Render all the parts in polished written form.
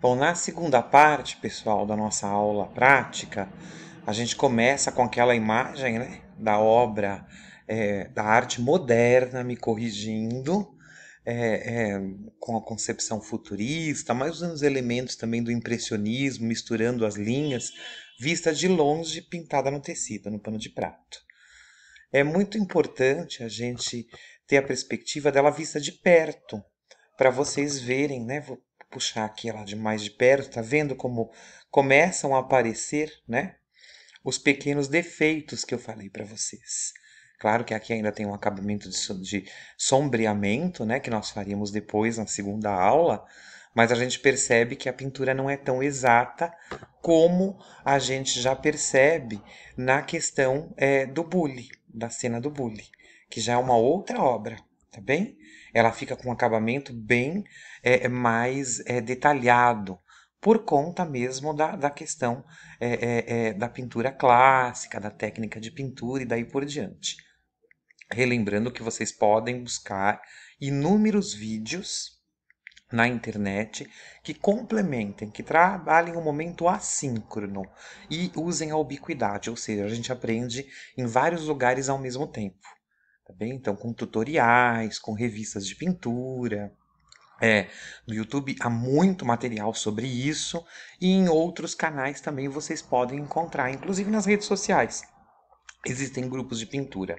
Bom, na segunda parte, pessoal, da nossa aula prática, a gente começa com aquela imagem, né, da obra, da arte moderna, me corrigindo, é, é, com a concepção futurista, mas usando os elementos também do impressionismo, misturando as linhas, vista de longe, pintada no tecido, no pano de prato. É muito importante a gente ter a perspectiva dela vista de perto, para vocês verem, né? Vou puxar aqui ela de mais de perto, tá vendo como começam a aparecer, né? Os pequenos defeitos que eu falei para vocês. Claro que aqui ainda tem um acabamento de sombreamento, né? Que nós faríamos depois na segunda aula, mas a gente percebe que a pintura não é tão exata como a gente já percebe na questão do bully, da cena do bully, que já é uma outra obra, tá bem? Ela fica com um acabamento bem mais detalhado, por conta mesmo da questão da pintura clássica, da técnica de pintura e daí por diante. Relembrando que vocês podem buscar inúmeros vídeos na internet que complementem, que trabalhem o momento assíncrono e usem a ubiquidade, ou seja, a gente aprende em vários lugares ao mesmo tempo. Tá bem? Então, com tutoriais, com revistas de pintura. No YouTube há muito material sobre isso e em outros canais também vocês podem encontrar, inclusive nas redes sociais. Existem grupos de pintura,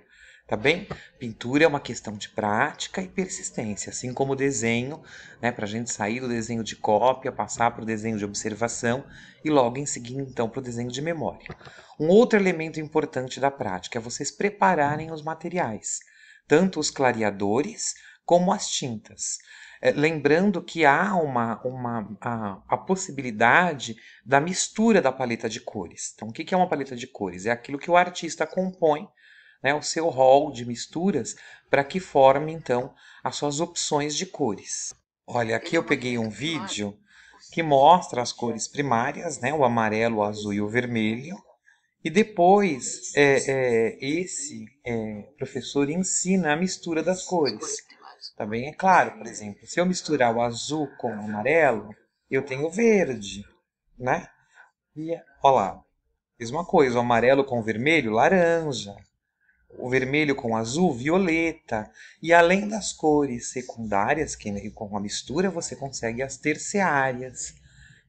tá bem? Pintura é uma questão de prática e persistência, assim como o desenho, né? Para a gente sair do desenho de cópia, passar para o desenho de observação e logo em seguida, então, para o desenho de memória. Um outro elemento importante da prática é vocês prepararem os materiais, tanto os clareadores como as tintas. Lembrando que há a possibilidade da mistura da paleta de cores. Então, o que é uma paleta de cores? É aquilo que o artista compõe, né, o seu rol de misturas, para que forme, então, as suas opções de cores. Olha, aqui eu peguei um vídeo que mostra as cores primárias, né, o amarelo, o azul e o vermelho, e depois esse professor ensina a mistura das cores. Tá bem? É claro, por exemplo, se eu misturar o azul com o amarelo, eu tenho verde, né? E olha lá, mesma coisa, o amarelo com o vermelho, laranja, o vermelho com o azul, violeta. E além das cores secundárias, que com a mistura você consegue as terciárias.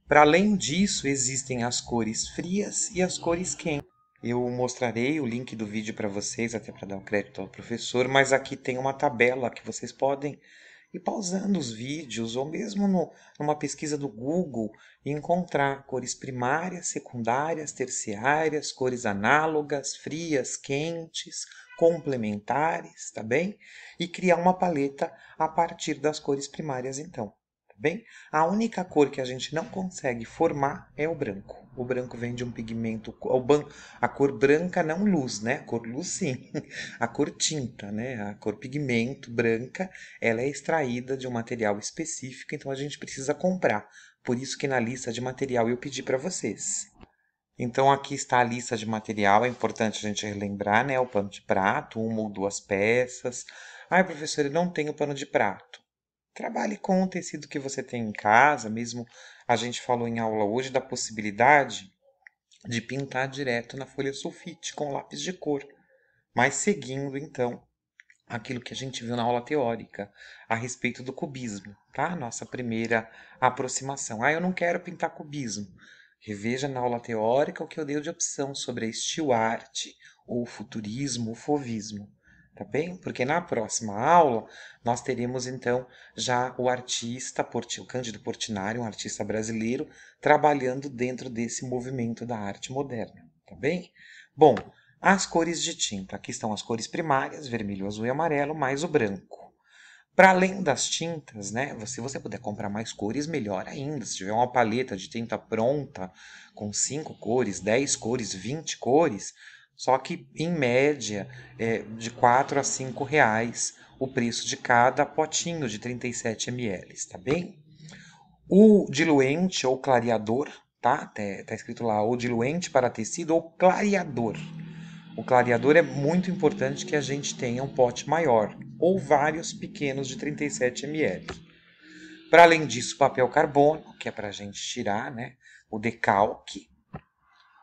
Para além disso, existem as cores frias e as cores quentes. Eu mostrarei o link do vídeo para vocês, até para dar um crédito ao professor, mas aqui tem uma tabela que vocês podem ir pausando os vídeos, ou mesmo numa pesquisa do Google, e encontrar cores primárias, secundárias, terciárias, cores análogas, frias, quentes, complementares, tá bem? E criar uma paleta a partir das cores primárias, então. Tá bem? A única cor que a gente não consegue formar é o branco. O branco vem de um pigmento, a cor branca não luz, né? A cor luz sim. A cor tinta, né? A cor pigmento branca, ela é extraída de um material específico, então a gente precisa comprar. Por isso que na lista de material eu pedi para vocês. Então aqui está a lista de material, é importante a gente relembrar, né? O pano de prato, uma ou duas peças. Ai, professor, eu não tenho pano de prato. Trabalhe com o tecido que você tem em casa, mesmo a gente falou em aula hoje da possibilidade de pintar direto na folha sulfite com lápis de cor, mas seguindo então aquilo que a gente viu na aula teórica a respeito do cubismo, tá? Nossa primeira aproximação. Ah, eu não quero pintar cubismo. Reveja na aula teórica o que eu dei de opção sobre a steel art, ou futurismo, ou fauvismo, tá bem? Porque na próxima aula nós teremos então já o artista o Cândido Portinari, um artista brasileiro, trabalhando dentro desse movimento da arte moderna, tá bem? Bom, as cores de tinta. Aqui estão as cores primárias, vermelho, azul e amarelo, mais o branco. Para além das tintas, né? Se você puder comprar mais cores, melhor ainda. Se tiver uma paleta de tinta pronta, com 5 cores, 10 cores, 20 cores, só que em média de 4 a 5 reais o preço de cada potinho de 37 ml, tá bem? O diluente ou clareador, tá? Tá escrito lá, ou diluente para tecido ou clareador. O clareador é muito importante que a gente tenha um pote maior ou vários pequenos de 37 ml. Para além disso, papel carbônico, que é para a gente tirar, né, o decalque.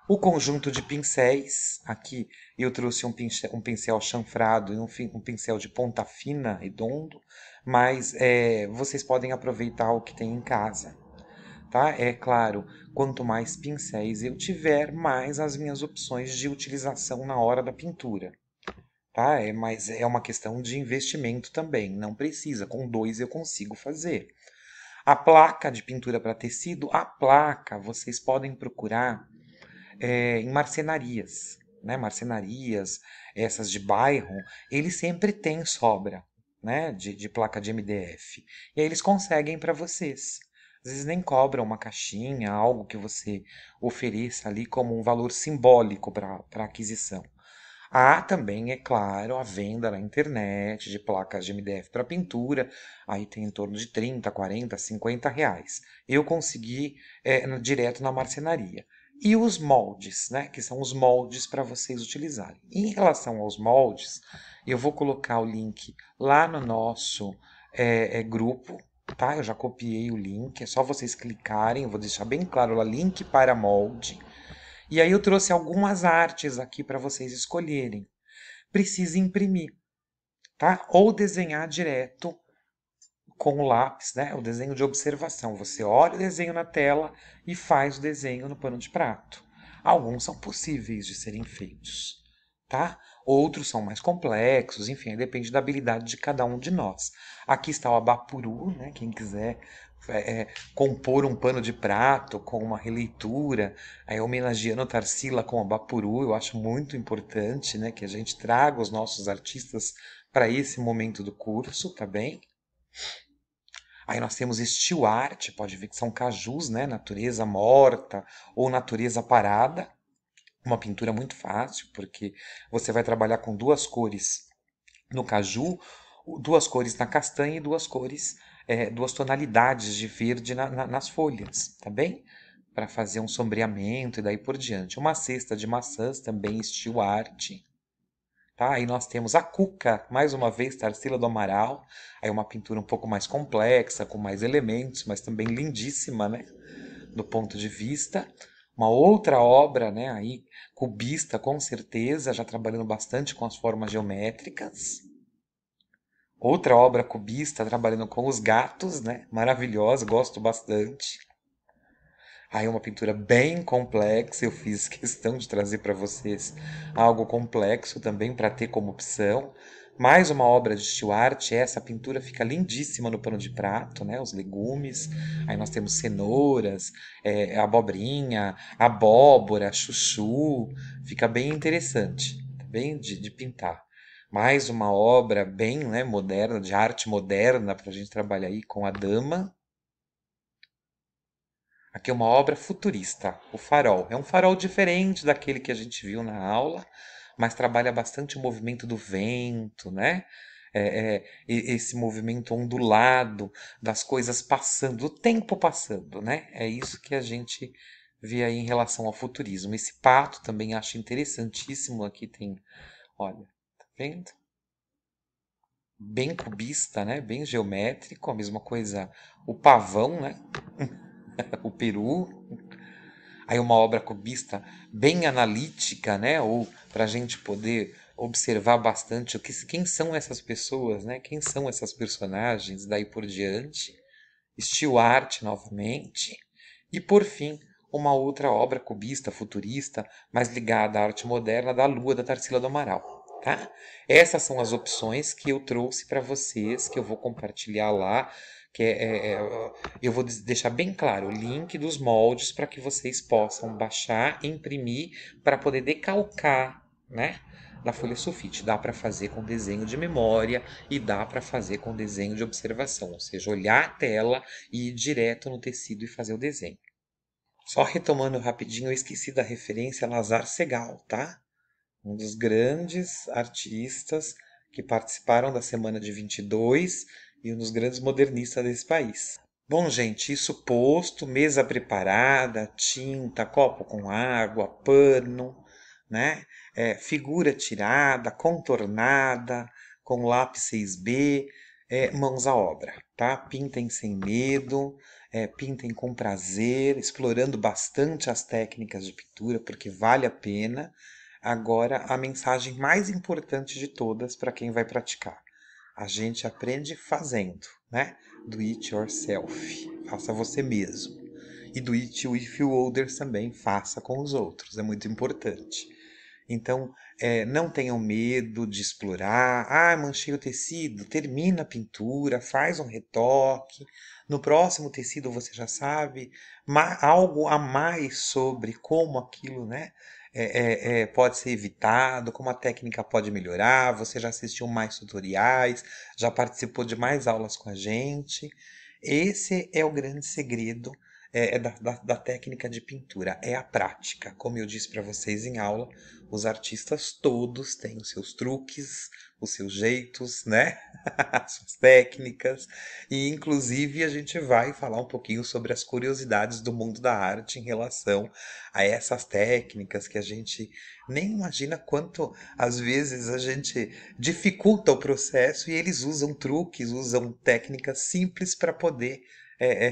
O conjunto de pincéis, aqui eu trouxe um pincel chanfrado e um pincel de ponta fina, redondo, mas vocês podem aproveitar o que tem em casa, tá? É claro, quanto mais pincéis eu tiver, mais as minhas opções de utilização na hora da pintura, tá? Mas é uma questão de investimento também, não precisa, com dois eu consigo fazer. A placa de pintura para tecido, a placa vocês podem procurar em marcenarias, né? Marcenarias, essas de bairro, eles sempre têm sobra, né? De placa de MDF. E aí eles conseguem para vocês. Às vezes nem cobram uma caixinha, algo que você ofereça ali como um valor simbólico para aquisição. Há também, é claro, a venda na internet de placas de MDF para pintura. Aí tem em torno de 30, 40, 50 reais. Eu consegui direto na marcenaria. E os moldes, né? Que são os moldes para vocês utilizarem. Em relação aos moldes, eu vou colocar o link lá no nosso grupo, tá? Eu já copiei o link, é só vocês clicarem. Eu vou deixar bem claro lá, link para molde. E aí eu trouxe algumas artes aqui para vocês escolherem. Precisa imprimir, tá? Ou desenhar direto com o lápis, né? O desenho de observação. Você olha o desenho na tela e faz o desenho no pano de prato. Alguns são possíveis de serem feitos, tá? Outros são mais complexos, enfim, depende da habilidade de cada um de nós. Aqui está o abapuru, né? Quem quiser compor um pano de prato com uma releitura, homenageando Tarsila com abapuru, eu acho muito importante, né? Que a gente traga os nossos artistas para esse momento do curso, tá bem? Aí nós temos steel art, pode ver que são cajus, né? Natureza morta ou natureza parada. Uma pintura muito fácil, porque você vai trabalhar com duas cores no caju, duas cores na castanha e duas tonalidades de verde nas folhas, tá bem? Para fazer um sombreamento e daí por diante. Uma cesta de maçãs, também steel art. Tá? Aí nós temos a Cuca, mais uma vez, Tarsila do Amaral. Aí uma pintura um pouco mais complexa, com mais elementos, mas também lindíssima, né? Do ponto de vista. Uma outra obra, né, aí, cubista, com certeza, já trabalhando bastante com as formas geométricas. Outra obra cubista, trabalhando com os gatos, né? Maravilhosa, gosto bastante. Aí uma pintura bem complexa, eu fiz questão de trazer para vocês algo complexo também para ter como opção. Mais uma obra de steel art, essa pintura fica lindíssima no pano de prato, né? Os legumes. Aí nós temos cenouras, abobrinha, abóbora, chuchu. Fica bem interessante, tá bem de pintar. Mais uma obra bem, né, moderna, de arte moderna para a gente trabalhar aí com a dama. Aqui é uma obra futurista, o farol. É um farol diferente daquele que a gente viu na aula, mas trabalha bastante o movimento do vento, né? Esse movimento ondulado das coisas passando, do tempo passando, né? É isso que a gente vê aí em relação ao futurismo. Esse pato também acho interessantíssimo. Aqui tem, olha, tá vendo? Bem cubista, né? Bem geométrico, a mesma coisa o pavão, né? O peru. Aí uma obra cubista bem analítica, né? Ou para a gente poder observar bastante quem são essas pessoas, né? Quem são essas personagens, daí por diante. Steel art novamente. E por fim, uma outra obra cubista, futurista, mais ligada à arte moderna, da Lua, da Tarsila do Amaral. Tá? Essas são as opções que eu trouxe para vocês, que eu vou compartilhar lá, que eu vou deixar bem claro o link dos moldes para que vocês possam baixar, imprimir, para poder decalcar, né? Da folha sulfite. Dá para fazer com desenho de memória e dá para fazer com desenho de observação, ou seja, olhar a tela e ir direto no tecido e fazer o desenho. Só retomando rapidinho, eu esqueci da referência a Lazar Segal, tá? Um dos grandes artistas que participaram da Semana de 22 e um dos grandes modernistas desse país. Bom, gente, isso posto, mesa preparada, tinta, copo com água, pano, né? Figura tirada, contornada, com lápis 6B. mãos à obra, tá? Pintem sem medo, pintem com prazer, explorando bastante as técnicas de pintura, porque vale a pena. Agora, a mensagem mais importante de todas para quem vai praticar. A gente aprende fazendo, né? Do it yourself. Faça você mesmo. E do it with others também, faça com os outros. É muito importante. Então, não tenham medo de explorar. Ah, manchei o tecido. Termina a pintura, faz um retoque. No próximo tecido você já sabe algo a mais sobre como aquilo, né, pode ser evitado, como a técnica pode melhorar. Você já assistiu mais tutoriais, já participou de mais aulas com a gente. Esse é o grande segredo da técnica de pintura, é a prática. Como eu disse para vocês em aula, os artistas todos têm os seus truques, os seus jeitos, né? As suas técnicas. E inclusive a gente vai falar um pouquinho sobre as curiosidades do mundo da arte em relação a essas técnicas que a gente nem imagina quanto às vezes a gente dificulta o processo e eles usam truques, usam técnicas simples para poder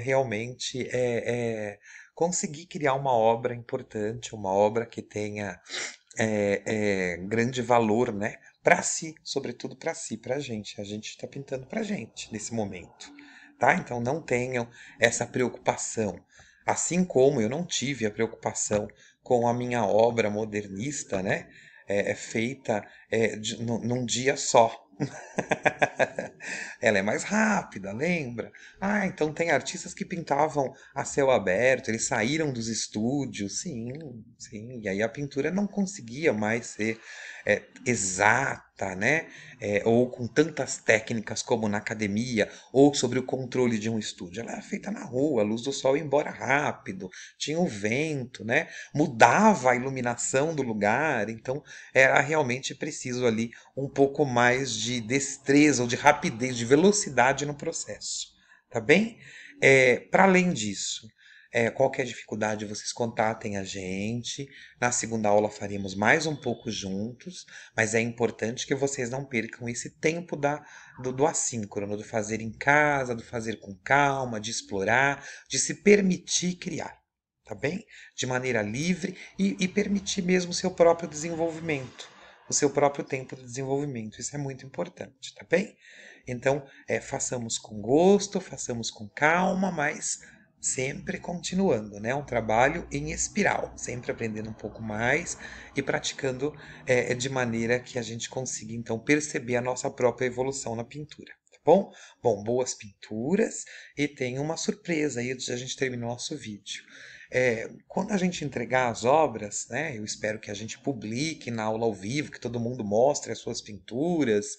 realmente conseguir criar uma obra importante, uma obra que tenha grande valor, né? Para si, sobretudo para si, para a gente. A gente está pintando para a gente nesse momento, tá? Então não tenham essa preocupação. Assim como eu não tive a preocupação com a minha obra modernista, né? Feita num dia só. Ela é mais rápida, lembra? Ah, então tem artistas que pintavam a céu aberto, eles saíram dos estúdios, sim, sim. E aí a pintura não conseguia mais ser exata, né? Ou com tantas técnicas como na academia, ou sobre o controle de um estúdio. Ela era feita na rua, a luz do sol ia embora rápido, tinha o vento, né? Mudava a iluminação do lugar, então era realmente preciso ali um pouco mais de destreza ou de rapidez, de velocidade no processo, tá bem? Para além disso, qualquer dificuldade vocês contatem a gente. Na segunda aula faremos mais um pouco juntos, mas é importante que vocês não percam esse tempo do assíncrono, do fazer em casa, do fazer com calma, de explorar, de se permitir criar. Tá bem? De maneira livre e permitir mesmo o seu próprio desenvolvimento, o seu próprio tempo de desenvolvimento. Isso é muito importante, tá bem? Então, façamos com gosto, façamos com calma, mas sempre continuando, né? Um trabalho em espiral, sempre aprendendo um pouco mais e praticando de maneira que a gente consiga, então, perceber a nossa própria evolução na pintura. Tá bom? Bom, boas pinturas e tem uma surpresa aí antes de a gente terminar o nosso vídeo. Quando a gente entregar as obras, né, eu espero que a gente publique na aula ao vivo, que todo mundo mostre as suas pinturas.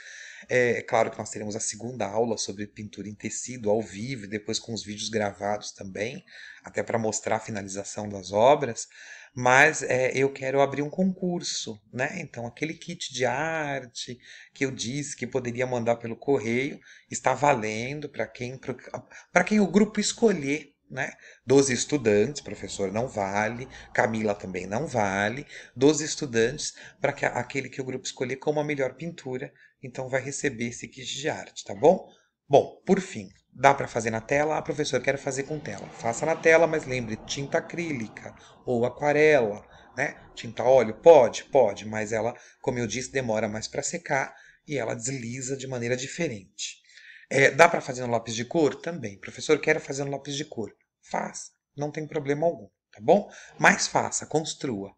É claro que nós teremos a segunda aula sobre pintura em tecido ao vivo, e depois com os vídeos gravados também, até para mostrar a finalização das obras. Mas eu quero abrir um concurso, né? Então, aquele kit de arte que eu disse que poderia mandar pelo correio está valendo para quem o grupo escolher, né? 12 estudantes, professor não vale, Camila também não vale, 12 estudantes para aquele que o grupo escolher como a melhor pintura, então vai receber esse kit de arte, tá bom? Bom, por fim, dá para fazer na tela? Ah, professor, quero fazer com tela. Faça na tela, mas lembre, tinta acrílica ou aquarela, né? Tinta óleo, pode, mas ela, como eu disse, demora mais para secar e ela desliza de maneira diferente. Dá para fazer no lápis de cor? Também. Professor, quero fazer no lápis de cor. Faça, não tem problema algum, tá bom? Mas faça, construa.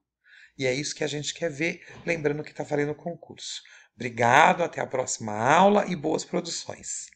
E é isso que a gente quer ver, lembrando que está valendo o concurso. Obrigado, até a próxima aula e boas produções.